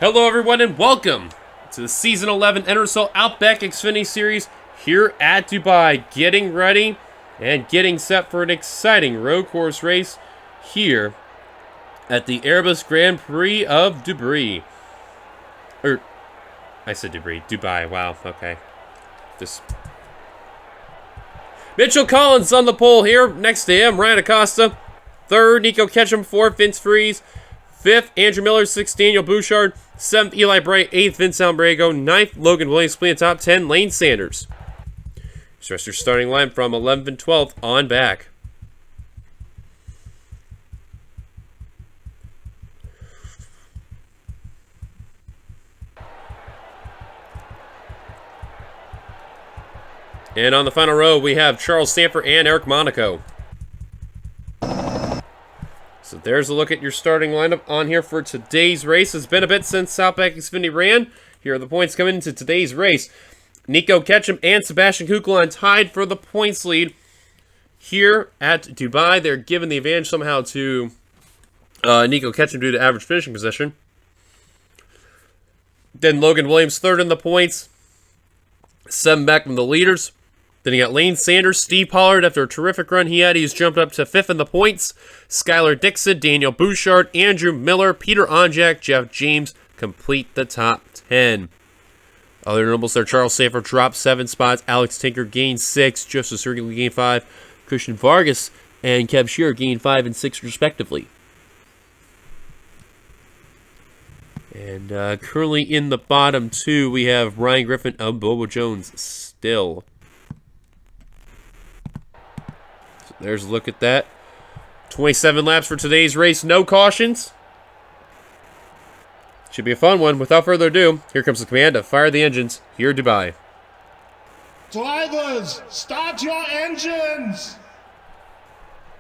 Hello everyone and welcome to the Season 11 NRSL Outback Xfinity Series here at Dubai. Getting ready and getting set for an exciting road course race here at the Airbus Grand Prix of Dubai. I said Dubai, wow, okay. Mitchell Collins on the pole here. Next to him, Ryan Acosta. Third, Nico Ketchum. Fourth, Vince Freeze. Fifth, Andrew Miller. Sixth, Daniel Bouchard. Seventh, Eli Bright. Eighth, Vince Albrego. Ninth, Logan Williams. Split top 10, Lane Sanders. Stress your starting line from 11th and 12th on back. And on the final row, we have Charles Sanford and Eric Monaco. So there's a look at your starting lineup on here for today's race. It's been a bit since Outback Xfinity ran. Here are the points coming into today's race. Nico Ketchum and Sebastian Kuklon tied for the points lead here at Dubai. They're given the advantage somehow to Nico Ketchum due to average finishing position. Then Logan Williams third in the points. 7 back from the leaders. Then you got Lane Sanders, Steve Pollard, after a terrific run he had, he's jumped up to 5th in the points. Skylar Dixon, Daniel Bouchard, Andrew Miller, Peter Onjak, Jeff James complete the top 10. Other notables there, Charles Sanford dropped 7 spots, Alex Tinker gained 6, Joseph Sergey gained 5, Christian Vargas and Kev Shearer gained 5 and 6 respectively. And currently in the bottom 2, we have Ryan Griffin and Bobo Jones still. So there's a look at that. 27 laps for today's race, no cautions. Should be a fun one. Without further ado, here comes the command to fire the engines here at Dubai. Drivers, start your engines!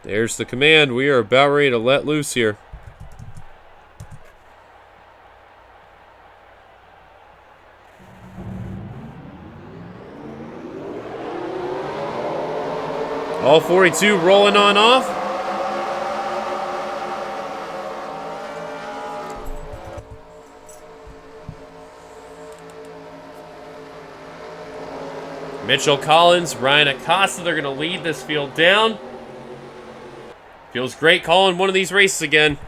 There's the command. We are about ready to let loose here. All 42 rolling on off. Mitchell Collins, Ryan Acosta, they're going to lead this field down. Feels great calling one of these races again.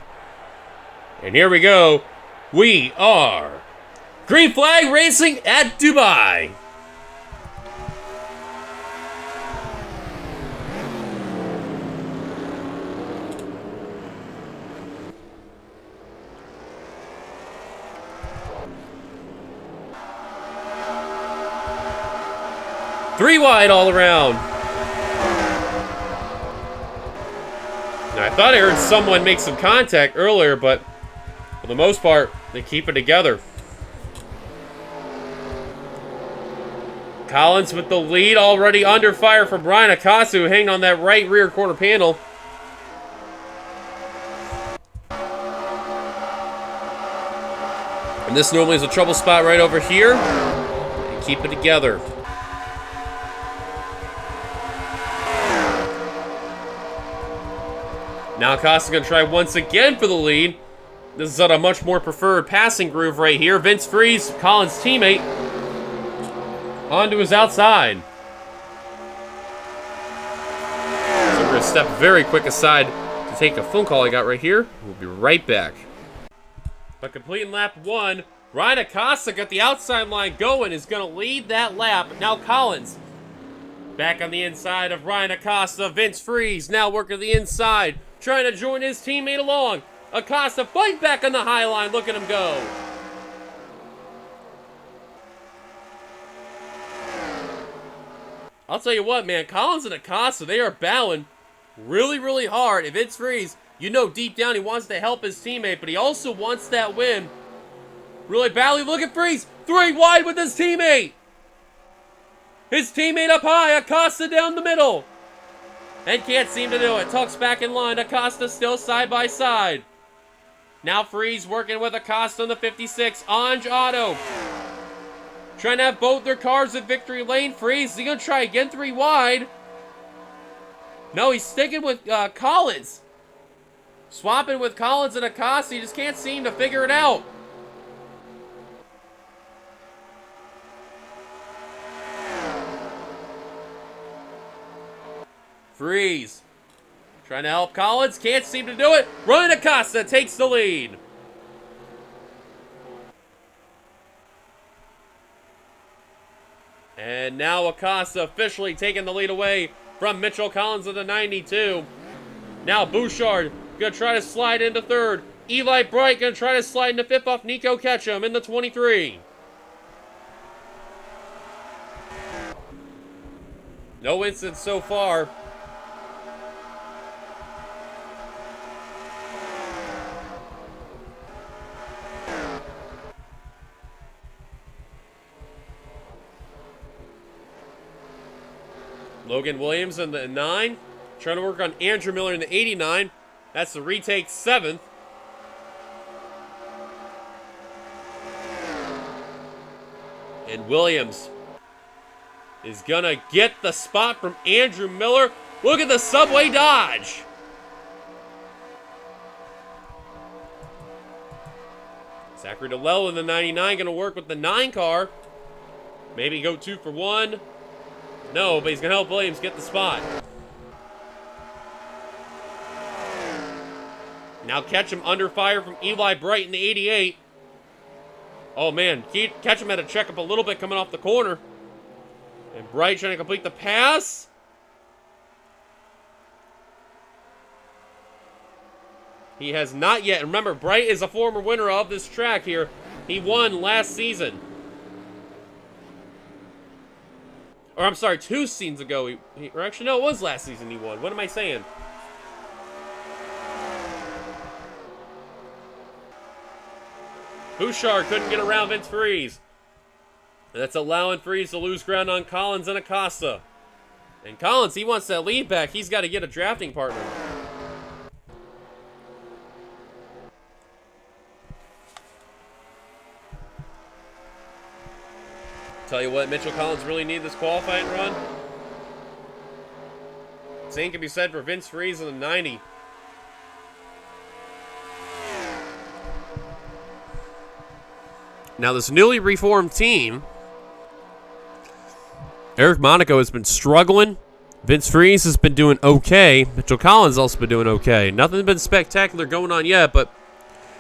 And here we go. We are Green Flag Racing at Dubai. Three wide all around. Now, I thought I heard someone make some contact earlier, but for the most part, they keep it together. Collins with the lead, already under fire from Ryan Acosta, who hanging on that right rear quarter panel. And this normally is a trouble spot right over here. And keep it together. Now Acosta's going to try once again for the lead. This is on a much more preferred passing groove right here. Vince Freeze, Collins' teammate, onto his outside. So we're going to step very quick aside to take a phone call I got right here. We'll be right back. But completing lap 1, Ryan Acosta got the outside line going, is going to lead that lap. Now Collins back on the inside of Ryan Acosta. Vince Freeze now working the inside, trying to join his teammate along. Acosta fight back on the high line. Look at him go. I'll tell you what, man. Collins and Acosta, they are battling really, really hard. If it's Freeze, you know deep down he wants to help his teammate, but he also wants that win. Really battling. Look at Freeze. 3 wide with his teammate. His teammate up high. Acosta down the middle. And can't seem to do it. Tucks back in line. Acosta still side by side. Now Freeze working with Acosta on the 56. Anj Otto trying to have both their cars in victory lane. Freeze, is he going to try again 3 wide? No, he's sticking with Collins. Swapping with Collins and Acosta. He just can't seem to figure it out. Freeze. Trying to help Collins. Can't seem to do it. Ryan Acosta takes the lead. And now Acosta officially taking the lead away from Mitchell Collins of the 92. Now Bouchard going to try to slide into third. Eli Bright going to try to slide into fifth off Nico Ketchum in the 23. No incidents so far. Logan Williams in the 9. Trying to work on Andrew Miller in the 89. That's the retake 7th. And Williams is going to get the spot from Andrew Miller. Look at the subway dodge. Zachary DeLello in the 99 going to work with the 9 car. Maybe go 2 for 1. No, but he's going to help Williams get the spot. Now Ketchum under fire from Eli Bright in the 88. Oh, man. Ketchum had to check up a little bit coming off the corner. And Bright trying to complete the pass. He has not yet. Remember, Bright is a former winner of this track here. He won last season. Or, I'm sorry, 2 seasons ago. Or actually, no, it was last season he won. What am I saying? Bouchard couldn't get around Vince Freeze. And that's allowing Freeze to lose ground on Collins and Acosta. And Collins, he wants that lead back. He's got to get a drafting partner. Tell you what, Mitchell Collins really needed this qualifying run. Same can be said for Vince Freeze in the 90. Now, this newly reformed team, Eric Monaco has been struggling. Vince Freeze has been doing okay. Mitchell Collins also been doing okay. Nothing's been spectacular going on yet, but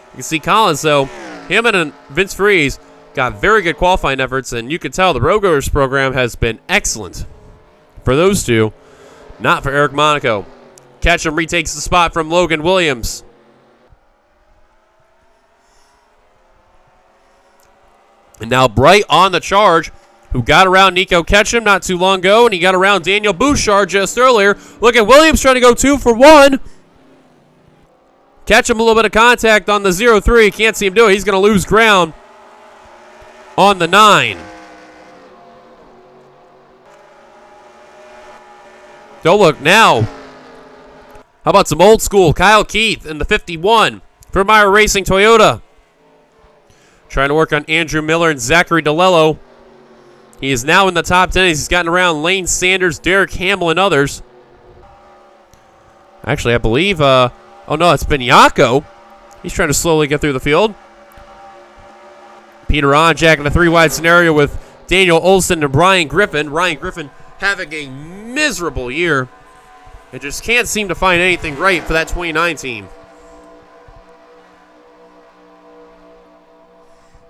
you can see Collins, though, him and Vince Freeze got very good qualifying efforts, and you can tell the Road Goers program has been excellent for those two, not for Eric Monaco. Ketchum retakes the spot from Logan Williams. And now Bright on the charge, who got around Nico Ketchum not too long ago, and he got around Daniel Bouchard just earlier. Look at Williams trying to go 2 for 1. Ketchum a little bit of contact on the 0-3. Can't see him do it. He's going to lose ground on the 9. Don't look now. How about some old school? Kyle Keith in the 51 for Meyer Racing Toyota. Trying to work on Andrew Miller and Zachary DeLello. He is now in the top 10. He's gotten around Lane Sanders, Derek Hamill, and others. Actually, I believe, oh no, it's Benyako. He's trying to slowly get through the field. Peter Onjak in a 3-wide scenario with Daniel Olson and Ryan Griffin. Ryan Griffin having a miserable year. It just can't seem to find anything right for that 29 team.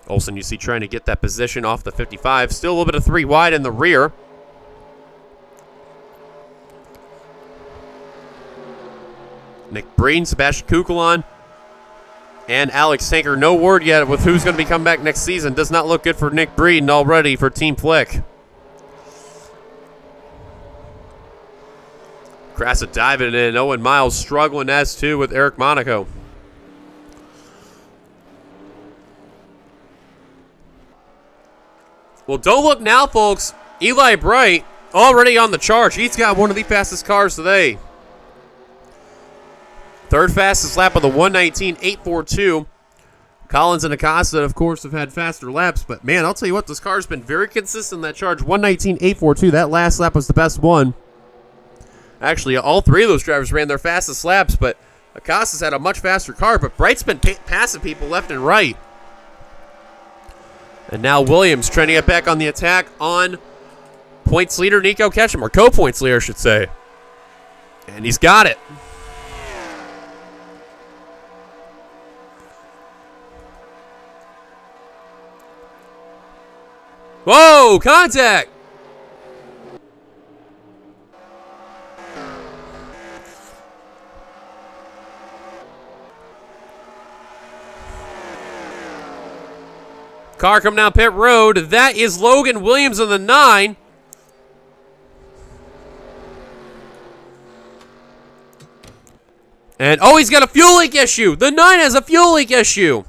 Olsen, you see, trying to get that position off the 55. Still a little bit of 3 wide in the rear. Nick Breen, Sebastian Kukulon, and Alex Sanker. No word yet with who's going to be coming back next season. Does not look good for Nick Breen already for Team Flick. Crassa diving in. Owen Miles struggling as too with Eric Monaco. Well, don't look now, folks. Eli Bright already on the charge. He's got one of the fastest cars today. 3rd fastest lap of the 119.842. Collins and Acosta, of course, have had faster laps. But, man, I'll tell you what, this car's been very consistent in that charge. 119.842. That last lap was the best one. Actually, all 3 of those drivers ran their fastest laps. But Acosta's had a much faster car. But Bright's been passing people left and right. And now Williams trying to get back on the attack on points leader Nico Ketchum, or co-points leader, I should say. And he's got it. Whoa, contact! Car coming down pit road. That is Logan Williams on the 9. And, oh, he's got a fuel leak issue. The 9 has a fuel leak issue.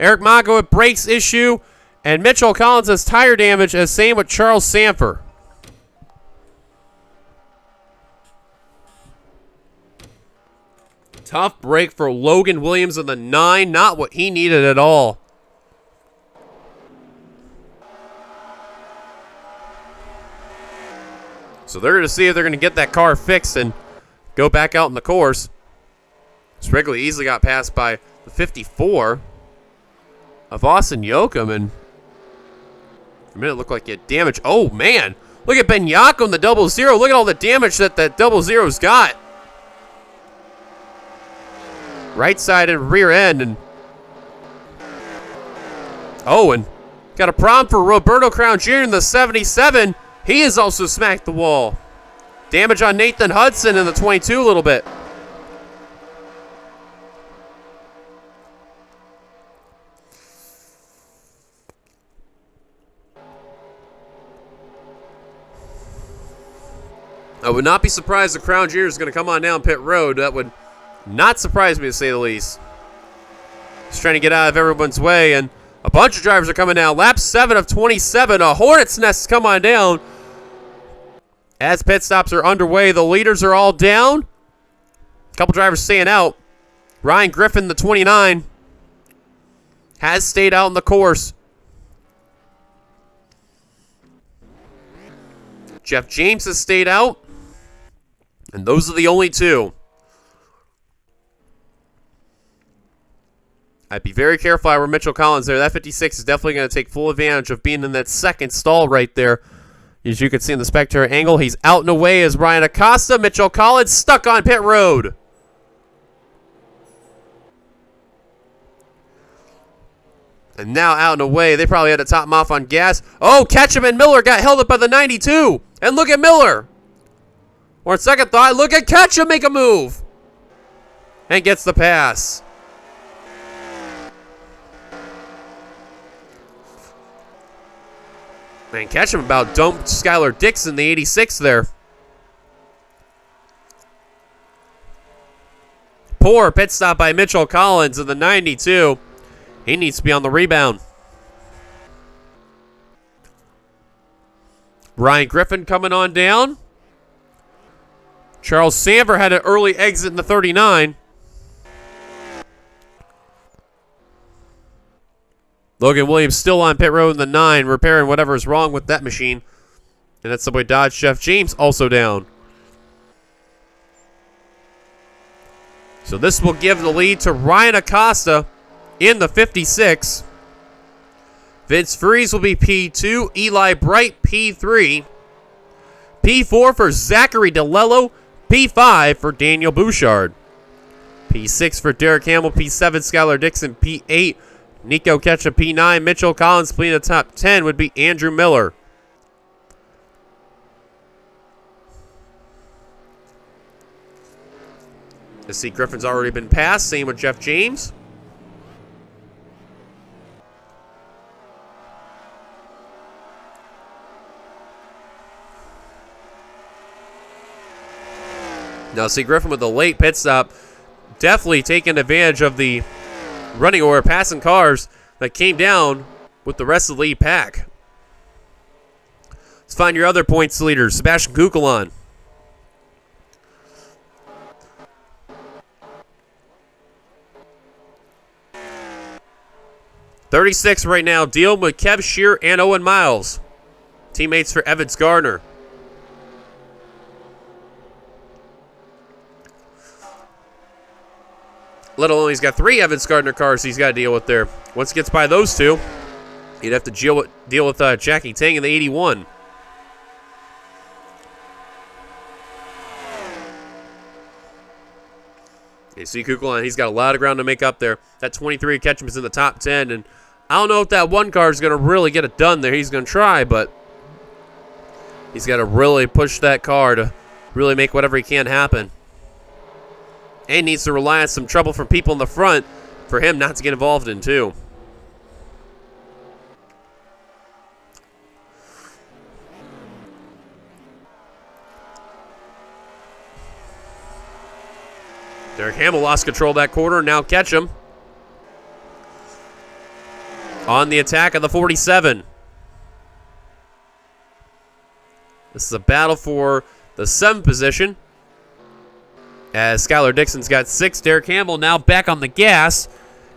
Eric Mago with brakes issue. And Mitchell Collins has tire damage, as same with Charles Sanford. Tough break for Logan Williams in the 9. Not what he needed at all. So they're going to see if they're going to get that car fixed and go back out in the course. Wrigley easily got passed by the 54 of Austin Yoakum, and for a minute it looked like he had damage. Oh, man. Look at Ben Yakum, the 00. Look at all the damage that 00's got. Right side and rear end. And oh, and got a problem for Roberto Crown Jr. in the 77. He has also smacked the wall. Damage on Nathan Hudson in the 22 a little bit. I would not be surprised if Crown Jr. is going to come on down pit road. That would not surprise me, to say the least. Just trying to get out of everyone's way, and a bunch of drivers are coming down. Lap 7 of 27. A hornet's nest has come on down. As pit stops are underway, the leaders are all down. A couple drivers staying out. Ryan Griffin, the 29, has stayed out in the course. Jeff James has stayed out. And those are the only two. I'd be very careful if I were Mitchell Collins there. That 56 is definitely going to take full advantage of being in that second stall right there. As you can see in the spectator angle, he's out and away as Ryan Acosta. Mitchell Collins stuck on pit road. And now out and away. They probably had to top him off on gas. Oh, Ketchum and Miller got held up by the 92. And look at Miller. Or on second thought, look at Ketchum make a move. And gets the pass. Man, Ketchum about dumped Skylar Dixon, the 86 there. Poor pit stop by Mitchell Collins in the 92. He needs to be on the rebound. Ryan Griffin coming on down. Charles Sanford had an early exit in the 39. Logan Williams still on pit road in the 9, repairing whatever is wrong with that machine. And that's Subway Dodge. Jeff James also down. So this will give the lead to Ryan Acosta in the 56. Vince Freeze will be P2. Eli Bright, P3. P4 for Zachary DeLello. P5 for Daniel Bouchard. P6 for Derek Campbell. P7 Skylar Dixon. P8 Nico Ketchum. P9 Mitchell Collins. Completing the top 10 would be Andrew Miller. I see Griffin's already been passed. Same with Jeff James. Now, see Griffin with a late pit stop, definitely taking advantage of the running order, passing cars that came down with the rest of the lead pack. Let's find your other points leaders. Sebastian Kukulon. $36 right now, dealing with Kev Shear and Owen Miles. Teammates for Evans Gardner. Let alone he's got 3 Evans Gardner cars he's got to deal with there. Once he gets by those 2, he'd have to deal with Jackie Tang in the 81. You see Kukulon, he's got a lot of ground to make up there. That 23 Ketchum is in the top 10, and I don't know if that one car is going to really get it done there. He's going to try, but he's got to really push that car to really make whatever he can happen. And needs to rely on some trouble from people in the front for him not to get involved in, too. Derek Hamill lost control of that corner. Now Ketchum on the attack of the 47. This is a battle for the 7th position, as Skylar Dixon's got 6. Derek Hamill now back on the gas.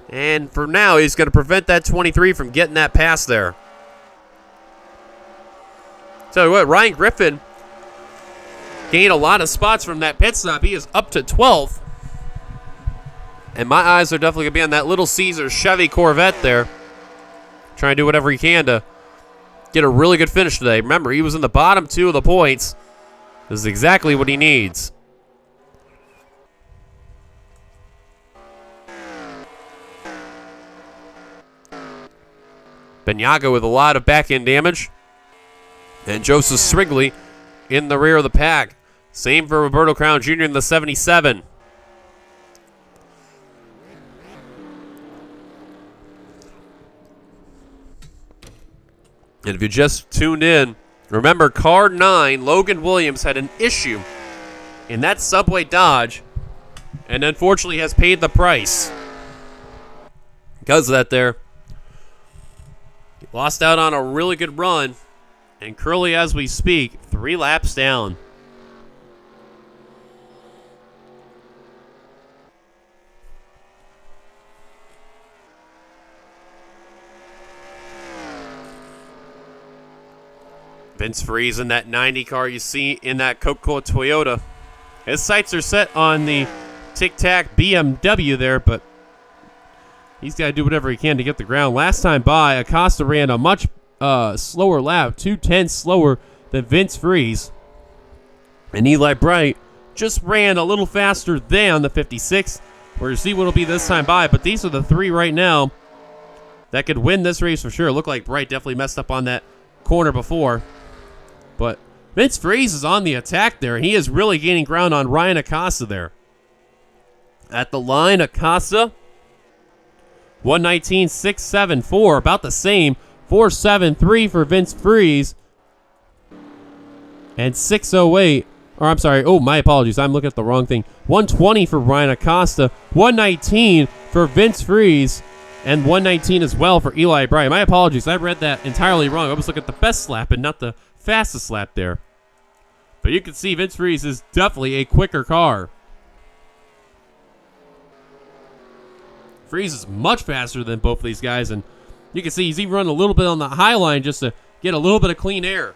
And for now, he's going to prevent that 23 from getting that pass there. Tell you what, Ryan Griffin gained a lot of spots from that pit stop. He is up to 12th. And my eyes are definitely going to be on that Little Caesar Chevy Corvette there. Trying to do whatever he can to get a really good finish today. Remember, he was in the bottom 2 of the points. This is exactly what he needs. Benyaga with a lot of back-end damage. And Joseph Srigley in the rear of the pack. Same for Roberto Crown Jr. in the 77. And if you just tuned in, remember car 9, Logan Williams, had an issue in that Subway Dodge and unfortunately has paid the price. Because of that there, he lost out on a really good run, and Curly, as we speak, 3 laps down. Vince Freeze in that 90 car you see in that Coca-Cola Toyota. His sights are set on the Tic Tac BMW there, but he's got to do whatever he can to get the ground. Last time by, Acosta ran a much slower lap, 2/10 slower than Vince Freeze. And Eli Bright just ran a little faster than the 56. We'll see what it'll be this time by, but these are the 3 right now that could win this race for sure. Looked like Bright definitely messed up on that corner before. But Vince Freeze is on the attack there. He is really gaining ground on Ryan Acosta there. At the line, Acosta, 119.674, about the same. 4.73 for Vince Freeze. And 6.08, or I'm sorry, oh, my apologies, I'm looking at the wrong thing. 120 for Ryan Acosta, 119 for Vince Freeze, and 119 as well for Eli Bryant. My apologies, I read that entirely wrong. I was looking at the best lap and not the fastest lap there. But you can see Vince Freeze is definitely a quicker car. Freeze is much faster than both of these guys, and you can see he's even running a little bit on the high line just to get a little bit of clean air.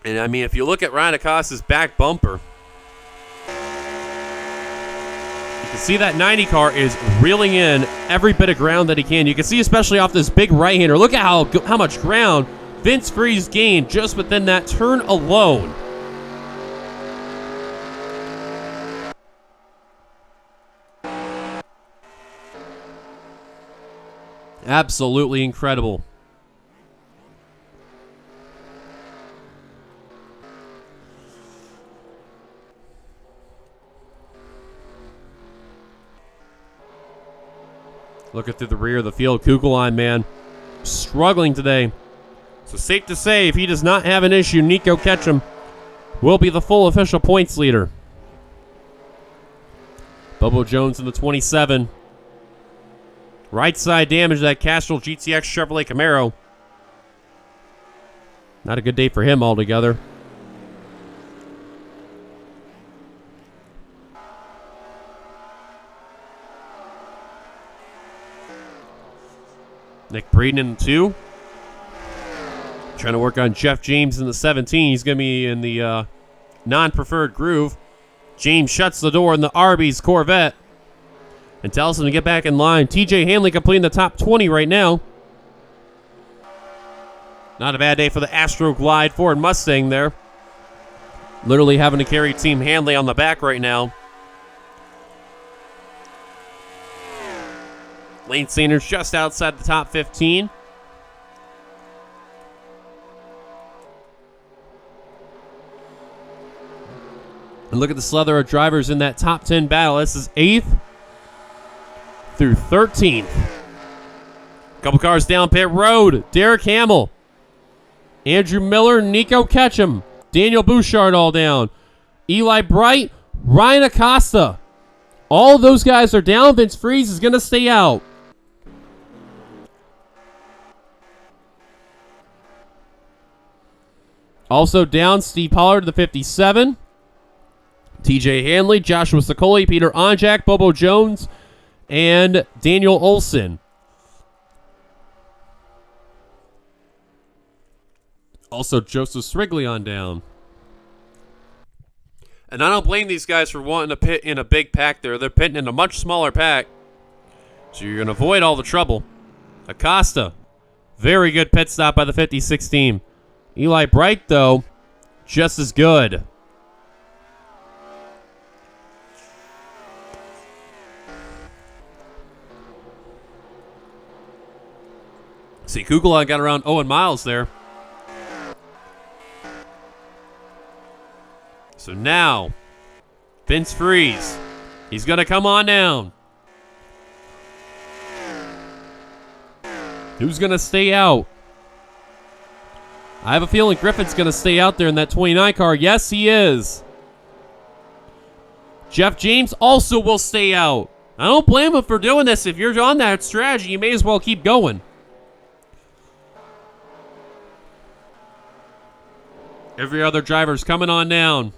And I mean, if you look at Ryan Acosta's back bumper, you can see that 90 car is reeling in every bit of ground that he can. You can see especially off this big right-hander. Look at how much ground Vince Freeze gained just within that turn alone. Absolutely incredible. Looking through the rear of the field, Kugelheim, man, struggling today. So safe to say, if he does not have an issue, Nico Ketchum will be the full official points leader. Bobo Jones in the 27. Right side damage to that Castrol GTX Chevrolet Camaro. Not a good day for him altogether. Nick Breeden in the 2. Trying to work on Jeff James in the 17. He's going to be in the non-preferred groove. James shuts the door in the Arby's Corvette and tells him to get back in line. TJ Hanley completing the top 20 right now. Not a bad day for the Astro Glide Ford Mustang there. Literally having to carry Team Hanley on the back right now. Lane Sanders just outside the top 15. And look at the slither of drivers in that top 10 battle. This is 8th through 13th. Couple cars down pit road. Derek Hamill, Andrew Miller, Nico Ketchum, Daniel Bouchard all down. Eli Bright, Ryan Acosta. All those guys are down. Vince Freeze is going to stay out. Also down, Steve Pollard, the 57. TJ Hanley, Joshua Sicoli, Peter Onjak, Bobo Jones, and Daniel Olson. Also Joseph Srigley on down. And I don't blame these guys for wanting to pit in a big pack there. They're pitting in a much smaller pack, so you're going to avoid all the trouble. Acosta, very good pit stop by the 56 team. Eli Bright, though, just as good. See, Kukula got around Owen Miles there. So now, Vince Freeze, he's going to come on down. Who's going to stay out? I have a feeling Griffin's going to stay out there in that 29 car. Yes, he is. Jeff James also will stay out. I don't blame him for doing this. If you're on that strategy, you may as well keep going. Every other driver's coming on down.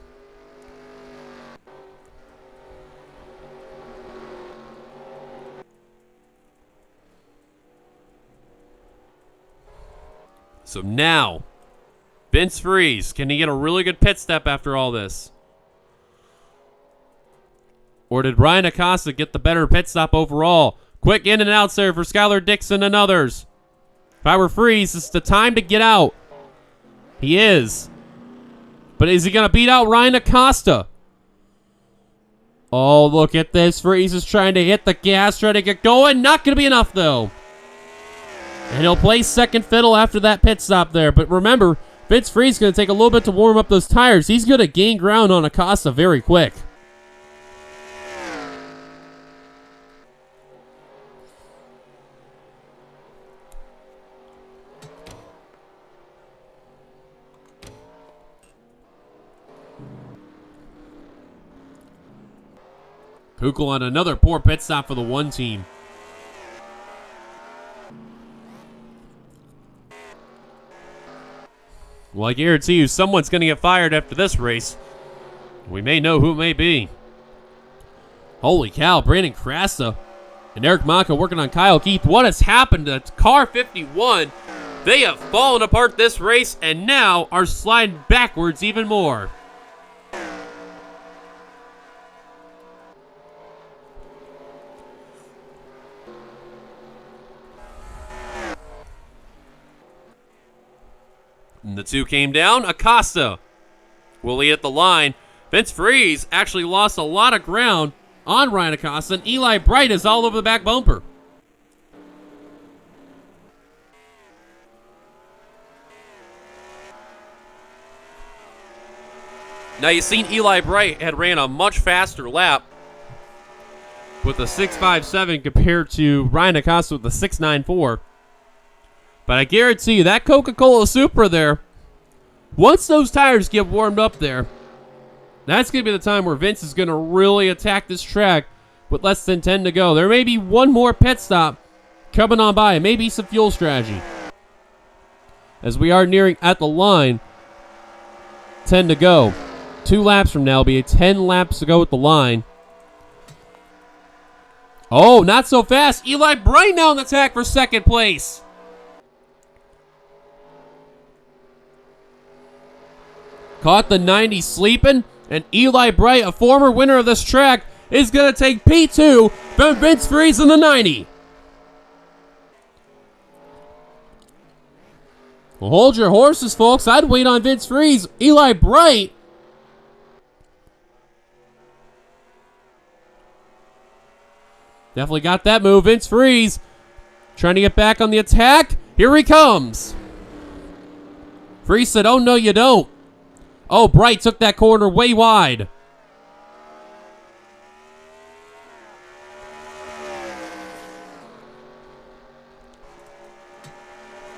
So now, Vince Freeze, can he get a really good pit stop after all this? Or did Ryan Acosta get the better pit stop overall? Quick in and outs there for Skylar Dixon and others. If I were Freeze, it's the time to get out. He is. But is he going to beat out Ryan Acosta? Oh, look at this. Freeze is trying to hit the gas, trying to get going. Not going to be enough, though. And he'll play second fiddle after that pit stop there. But remember, Vince Freeze is going to take a little bit to warm up those tires. He's going to gain ground on Acosta very quick. Kukul on another poor pit stop for the one team. Well, I guarantee you someone's going to get fired after this race. We may know who it may be. Holy cow, Brandon Krasta and Eric Maka working on Kyle Keith. What has happened to car 51? They have fallen apart this race and now are sliding backwards even more. And the two came down. Acosta will lead at the line. Vince Freeze actually lost a lot of ground on Ryan Acosta, and Eli Bright is all over the back bumper. Now you've seen Eli Bright had ran a much faster lap with a 6.57 compared to Ryan Acosta with a 6.94. But I guarantee you, that Coca-Cola Supra there, once those tires get warmed up there, that's going to be the time where Vince is going to really attack this track with less than 10 to go. There may be one more pit stop coming on by. It may be some fuel strategy. As we are nearing at the line, 10 to go. 2 laps from now will be 10 laps to go at the line. Oh, not so fast. Eli Bright now in attack for second place. Caught the 90 sleeping, and Eli Bright, a former winner of this track, is going to take P2 from Vince Freeze in the 90. Well, hold your horses, folks. I'd wait on Vince Freeze. Eli Bright. Definitely got that move. Vince Freeze trying to get back on the attack. Here he comes. Freeze said, oh, no, you don't. Oh, Bright took that corner way wide.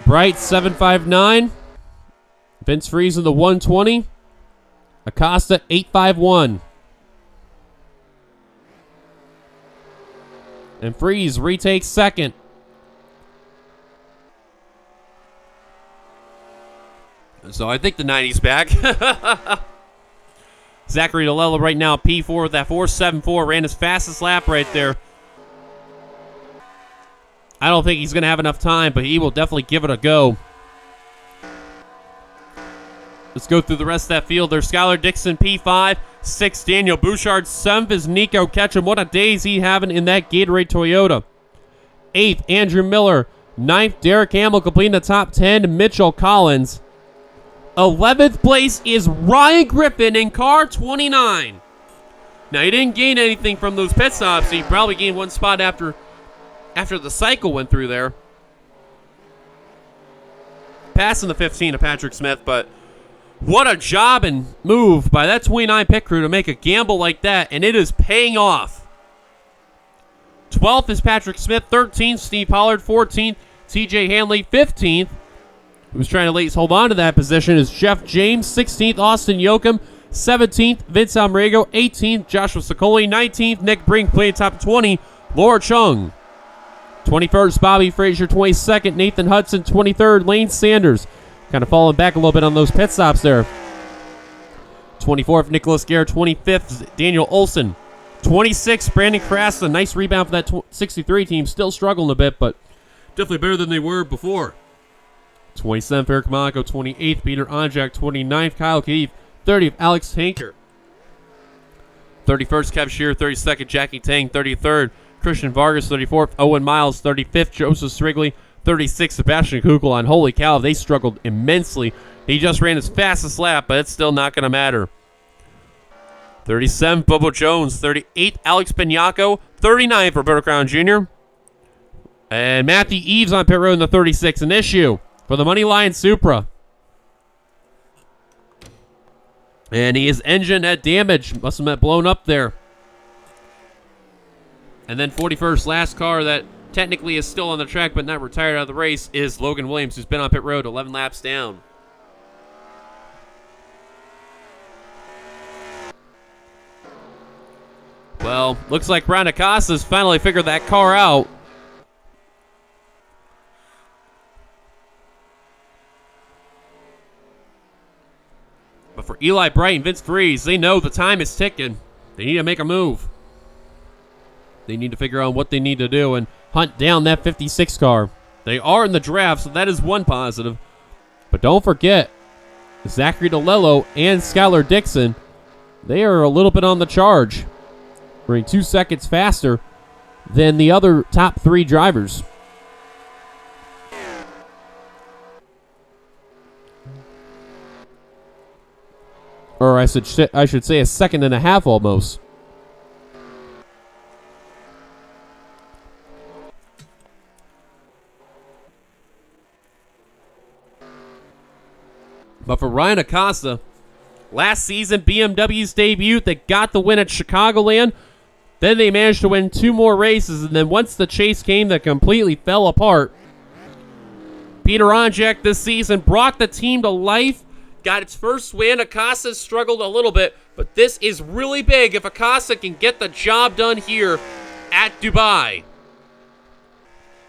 Bright, 7.59. Vince Freeze in the 120. Acosta, 8.51. And Freeze retakes second. So I think the 90's back. Zachary DeLello right now, P4 with that 4.74. Ran his fastest lap right there. I don't think he's going to have enough time, but he will definitely give it a go. Let's go through the rest of that field. There's Skylar Dixon, P5. 6, Daniel Bouchard. 7th is Nico Ketchum. What a day is he having in that Gatorade Toyota. 8th, Andrew Miller. 9th, Derek Hamill completing the top 10. Mitchell Collins. 11th place is Ryan Griffin in car 29. Now, he didn't gain anything from those pit stops. He probably gained one spot after the cycle went through there. Passing the 15 of Patrick Smith, but what a job and move by that 29 pit crew to make a gamble like that, and it is paying off. 12th is Patrick Smith, 13th, Steve Pollard, 14th, TJ Hanley, 15th. Who's trying to at least hold on to that position is Jeff James, 16th, Austin Yoakum, 17th, Vince Almrego, 18th, Joshua Sicoli, 19th, Nick Brink playing top 20, Laura Chung. 21st, Bobby Frazier, 22nd, Nathan Hudson, 23rd, Lane Sanders. Kind of falling back a little bit on those pit stops there. 24th, Nicholas Guerra, 25th, Daniel Olson. 26th, Brandon Krasta. Nice rebound for that 63 team. Still struggling a bit, but definitely better than they were before. 27th, Eric Monaco, 28th, Peter Onjak, 29th, Kyle Keefe, 30th, Alex Tanker. 31st, Kev Shearer, 32nd, Jackie Tang, 33rd, Christian Vargas, 34th, Owen Miles, 35th, Joseph Strigley, 36th, Sebastian Kugel. On holy cow, they struggled immensely. He just ran his fastest lap, but it's still not going to matter. 37th, Bobo Jones, 38th, Alex Pignaco, 39th, Roberto Crown Jr., and Matthew Eves on pit road in the 36th. An issue for the Money Lion Supra. And his engine had damage. Must have been blown up there. And then 41st, last car that technically is still on the track but not retired out of the race is Logan Williams, who's been on pit road 11 laps down. Well, looks like Brian Acosta's finally figured that car out. But for Eli Bright and Vince Freeze, they know the time is ticking. They need to make a move. They need to figure out what they need to do and hunt down that 56 car. They are in the draft, so that is one positive. But don't forget, Zachary DeLello and Skylar Dixon, they are a little bit on the charge. Running 2 seconds faster than the other top 3 drivers. Or I should say a second and a half almost. But for Ryan Acosta, last season BMW's debut, they got the win at Chicagoland. Then they managed to win 2 more races, and then once the chase came, that completely fell apart. Peter Onjak this season brought the team to life. Got its first win. Acosta struggled a little bit, but this is really big if Acosta can get the job done here at Dubai.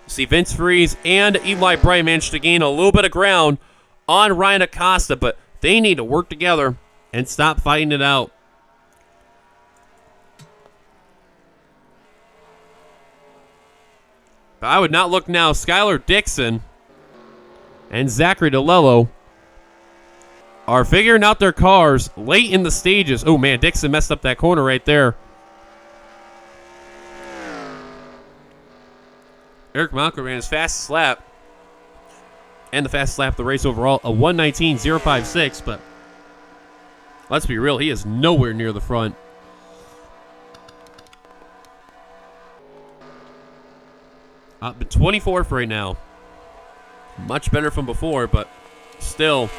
See, Vince Freeze and Eli Bright managed to gain a little bit of ground on Ryan Acosta, but they need to work together and stop fighting it out. But I would not look now. Skylar Dixon and Zachary DeLello are figuring out their cars late in the stages. Oh, man, Dixon messed up that corner right there. Eric Malcolm ran his fastest lap. And the fastest lap of the race overall, a 1:19.056, but let's be real, he is nowhere near the front. But 24th right now. Much better from before, but still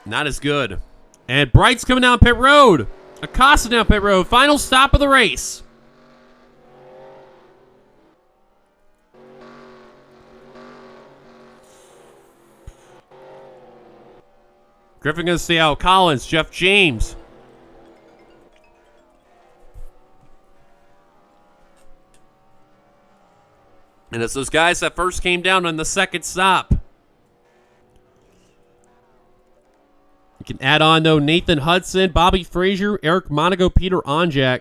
not as good. And Bright's coming down pit road. Acosta down pit road. Final stop of the race. Griffin going to stay out. Collins, Jeff James. And it's those guys that first came down on the second stop. You can add on, though, Nathan Hudson, Bobby Frazier, Eric Monaco, Peter Onjak,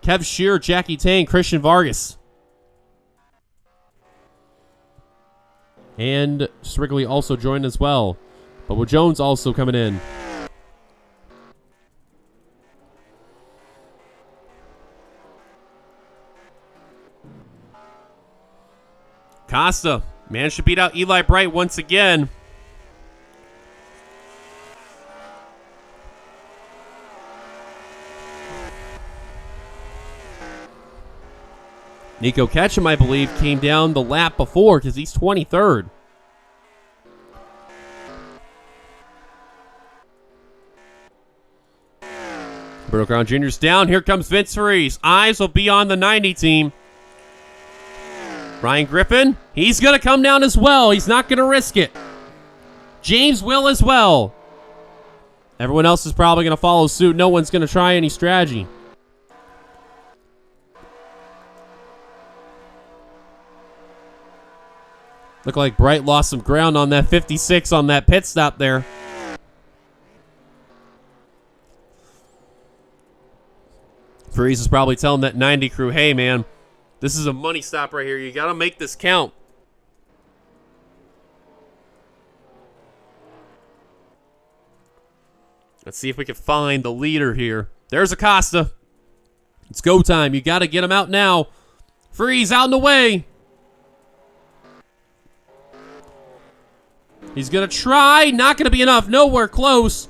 Kev Shearer, Jackie Tang, Christian Vargas. And Strigley also joined as well. Bubba Jones also coming in. Costa managed to beat out Eli Bright once again. Nico Ketchum, I believe, came down the lap before because he's 23rd. Bruno Crown Jr.'s down. Here comes Vince Freeze. Eyes will be on the 90 team. Ryan Griffin, he's going to come down as well. He's not going to risk it. James will as well. Everyone else is probably going to follow suit. No one's going to try any strategy. Looked like Bright lost some ground on that 56 on that pit stop there. Freeze is probably telling that 90 crew, hey, man, this is a money stop right here. You got to make this count. Let's see if we can find the leader here. There's Acosta. It's go time. You got to get him out now. Freeze out in the way. He's going to try. Not going to be enough. Nowhere close.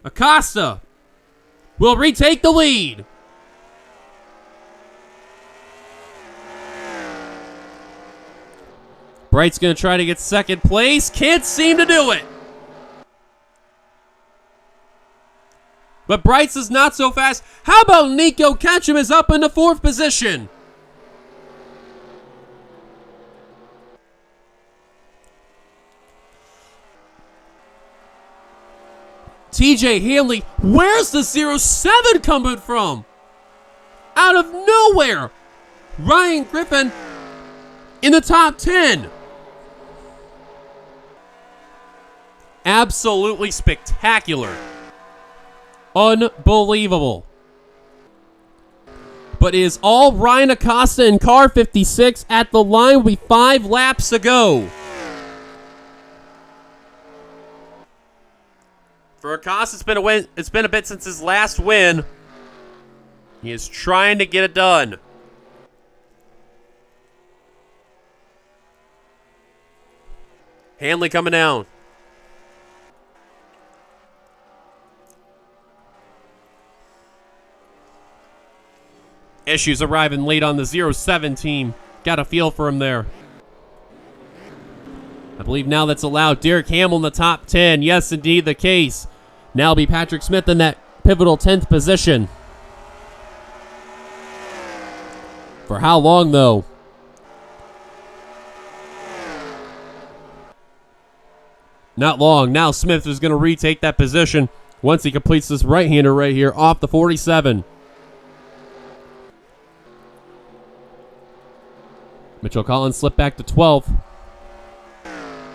Acosta will retake the lead. Bright's going to try to get second place. Can't seem to do it. But Bright's is not so fast. How about Nico Ketchum is up in the 4th position? TJ Hanley, where's the 07 coming from? Out of nowhere. Ryan Griffin in the top 10. Absolutely spectacular. Unbelievable. But it is all Ryan Acosta in car 56 at the line with 5 laps to go. For Acosta, it's been a bit since his last win. He is trying to get it done. Hanley coming down. Issues arriving late on the 07 team. Got a feel for him there. I believe now that's allowed. Derek Hamill in the top 10. Yes, indeed the case. Now it'll be Patrick Smith in that pivotal 10th position. For how long, though? Not long. Now Smith is going to retake that position once he completes this right-hander right here off the 47. Mitchell Collins slipped back to 12th.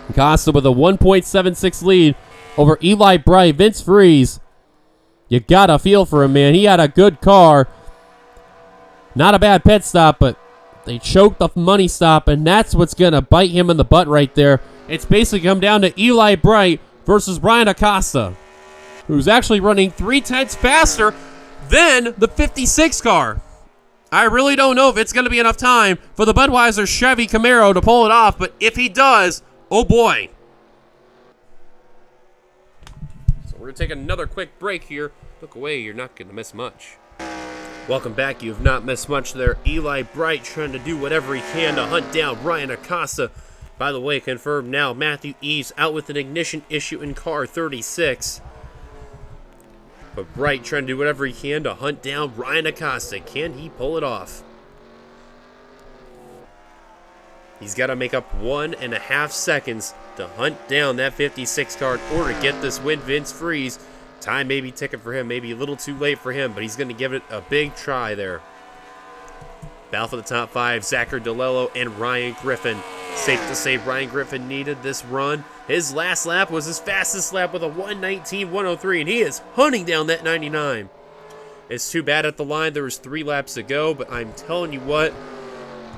Acosta with a 1.76 lead over Eli Bright. Vince Freeze, you got a feel for him, man. He had a good car. Not a bad pit stop, but they choked the money stop, and that's what's going to bite him in the butt right there. It's basically come down to Eli Bright versus Ryan Acosta, who's actually running 0.3 faster than the 56 car. I really don't know if it's going to be enough time for the Budweiser Chevy Camaro to pull it off, but if he does, oh boy. So we're going to take another quick break here. Look away, you're not going to miss much. Welcome back, you've not missed much there. Eli Bright trying to do whatever he can to hunt down Ryan Acosta. By the way, confirmed now, Matthew Eves out with an ignition issue in car 36. But Bright trying to do whatever he can to hunt down Ryan Acosta. Can he pull it off? He's got to make up 1.5 seconds to hunt down that 56 car in order to get this win. Vince Freeze, time may be ticking for him, maybe a little too late for him, but he's going to give it a big try there. Battle for the top 5, Zachary DeLello and Ryan Griffin. Safe to say Ryan Griffin needed this run. His last lap was his fastest lap with a 1:19.103, and he is hunting down that 99. It's too bad at the line there was 3 laps to go, but I'm telling you what,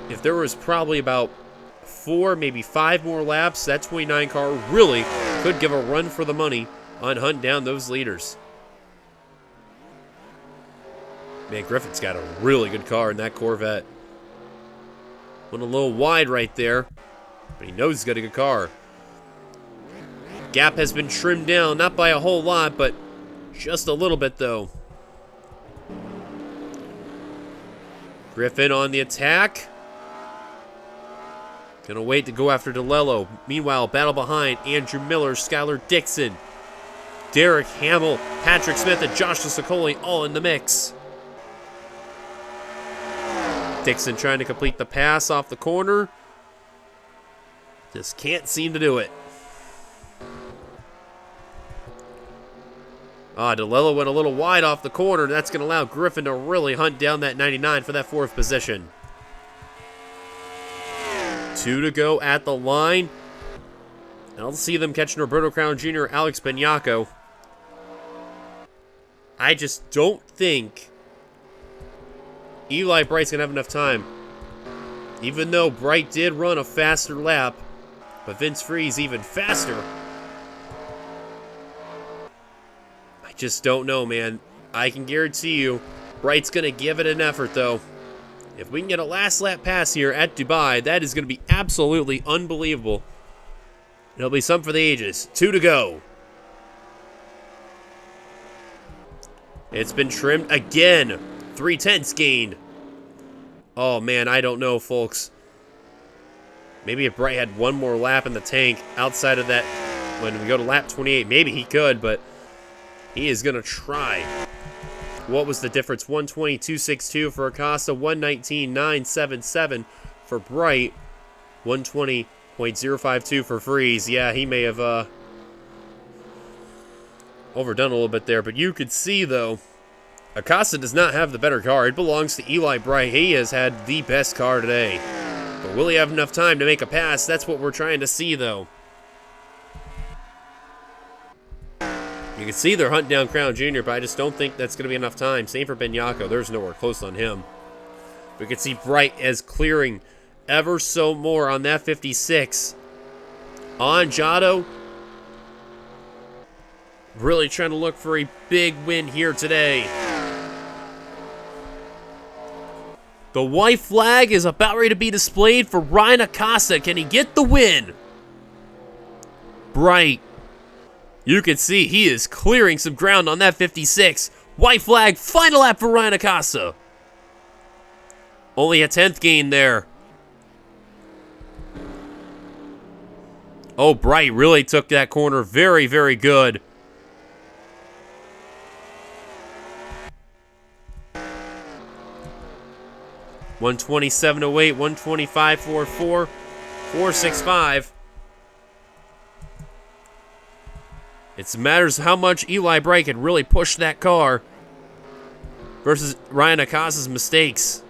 if there was probably about 4, maybe 5 more laps, that 29 car really could give a run for the money on hunting down those leaders. Man, Griffin's got a really good car in that Corvette. Went a little wide right there, but he knows he's got a good car. Gap has been trimmed down, not by a whole lot, but just a little bit though. Griffin on the attack. Gonna wait to go after DeLello. Meanwhile, battle behind Andrew Miller, Skylar Dixon, Derek Hamill, Patrick Smith, and Joshua Sicoli all in the mix. Dixon trying to complete the pass off the corner. Just can't seem to do it. DeLello went a little wide off the corner. That's going to allow Griffin to really hunt down that 99 for that 4th position. 2 to go at the line. I'll see them catching Roberto Crown Jr. Alex Benyako. I just don't think Eli Bright's going to have enough time. Even though Bright did run a faster lap, but Vince Freeze even faster. I just don't know, man. I can guarantee you, Bright's going to give it an effort, though. If we can get a last lap pass here at Dubai, that is going to be absolutely unbelievable. It'll be something for the ages. 2 to go. It's been trimmed again. 3/10 gained. Oh, man, I don't know, folks. Maybe if Bright had one more lap in the tank outside of that, when we go to lap 28, maybe he could, but he is going to try. What was the difference? 120.262 for Acosta, 119.977 for Bright, 120.052 for Freeze. Yeah, he may have overdone a little bit there, but you could see, though, Acosta does not have the better car. It belongs to Eli Bright. He has had the best car today. But will he have enough time to make a pass? That's what we're trying to see, though. You can see they're hunting down Crown Jr., but I just don't think that's going to be enough time. Same for Benyako. There's nowhere close on him. We can see Bright as clearing ever so more on that 56. On Giotto. Really trying to look for a big win here today. The white flag is about ready to be displayed for Ryan Acosta. Can he get the win? Bright. You can see he is clearing some ground on that 56. White flag, final lap for Ryan Acosta. Only a 10th gain there. Oh, Bright really took that corner very, very good. $127.08, $125.44, $465. It matters how much Eli Bright can really push that car versus Ryan Acosta's mistakes.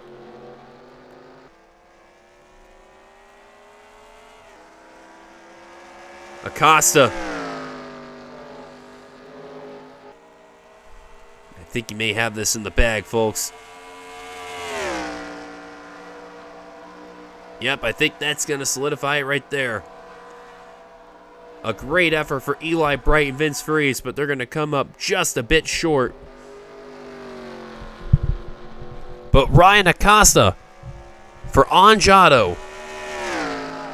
Acosta. I think he may have this in the bag, folks. Yep, I think that's going to solidify it right there. A great effort for Eli Bright and Vince Freeze, but they're going to come up just a bit short. But Ryan Acosta for Anjado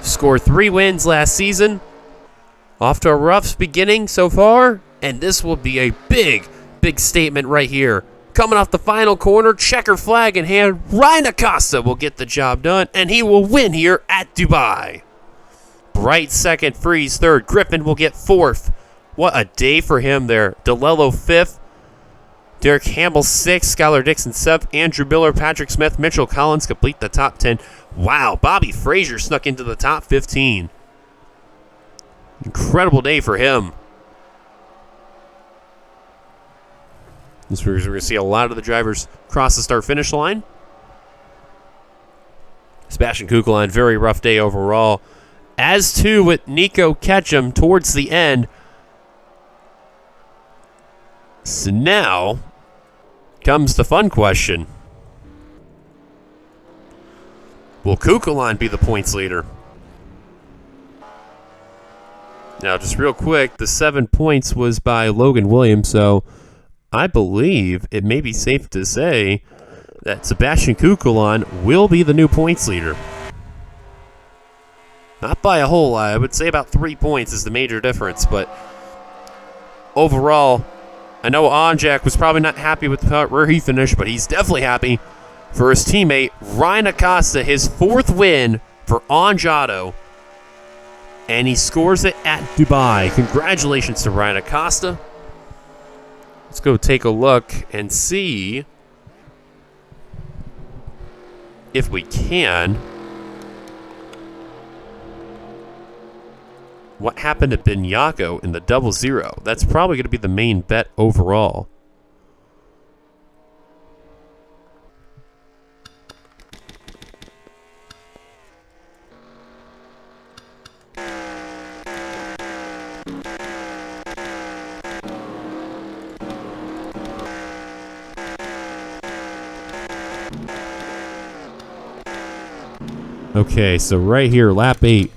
scored 3 wins last season. Off to a rough beginning so far, and this will be a big, big statement right here. Coming off the final corner, checker flag in hand, Ryan Acosta will get the job done, and he will win here at Dubai. Bright second, Freeze third, Griffin will get fourth. What a day for him there. DeLello fifth, Derek Hamble sixth, Skylar Dixon seventh, Andrew Miller, Patrick Smith, Mitchell Collins complete the top 10. Wow, Bobby Frazier snuck into the top 15. Incredible day for him. We're going to see a lot of the drivers cross the start-finish line. Sebastian Kugelheim, very rough day overall. As too with Nico Ketchum towards the end. So now comes the fun question. Will Kugelheim be the points leader? Now, just real quick, the 7 points was by Logan Williams, so I believe it may be safe to say that Sebastian Kugelheim will be the new points leader. Not by a whole lot. I would say about 3 points is the major difference, but overall, I know Anjak was probably not happy with where he finished, but he's definitely happy for his teammate, Ryan Acosta, his 4th win for Anjado. And he scores it at Dubai. Congratulations to Ryan Acosta. Let's go take a look and see if we can. What happened to Binyako in the 0-0? That's probably going to be the main bet overall. Okay, so right here, lap 8.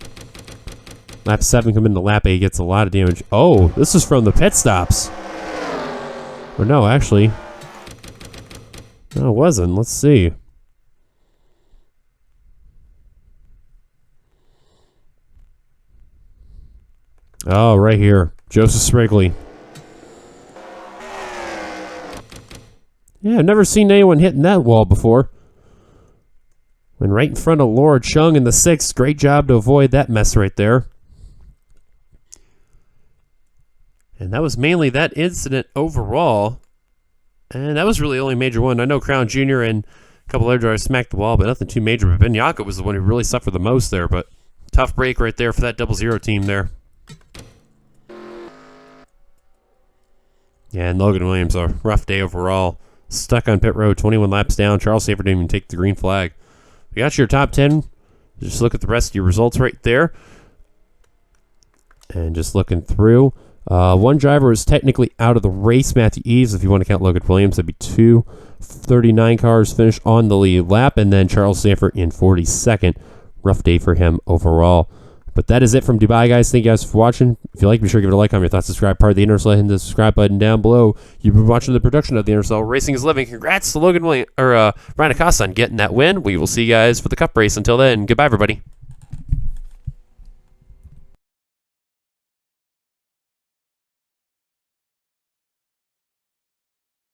Lap 7 coming into lap 8, gets a lot of damage. Oh, this is from the pit stops. Or no, actually. No, it wasn't. Let's see. Oh, right here. Joseph Sprigley. Yeah, I've never seen anyone hitting that wall before. And right in front of Laura Chung in the 6th. Great job to avoid that mess right there. And that was mainly that incident overall. And that was really the only major one. I know Crown Jr. and a couple other drivers smacked the wall, but nothing too major. But Binyako was the one who really suffered the most there. But tough break right there for that 0-0 team there. Yeah, and Logan Williams, a rough day overall. Stuck on pit road, 21 laps down. Charles Safer didn't even take the green flag. We got your top 10. Just look at the rest of your results right there. And just looking through. One driver is technically out of the race, Matthew Eves. If you want to count Logan Williams, that'd be 239 cars finished on the lead lap. And then Charles Sanford in 42nd. Rough day for him overall. But that is it from Dubai, guys. Thank you guys for watching. If you like, be sure to give it a like, comment your thoughts, subscribe, part of the NRSL, hit the subscribe button down below. You've been watching the production of the NRSL Racing is Living. Congrats to Logan Williams, or Ryan Acosta on getting that win. We will see you guys for the Cup race. Until then, goodbye, everybody.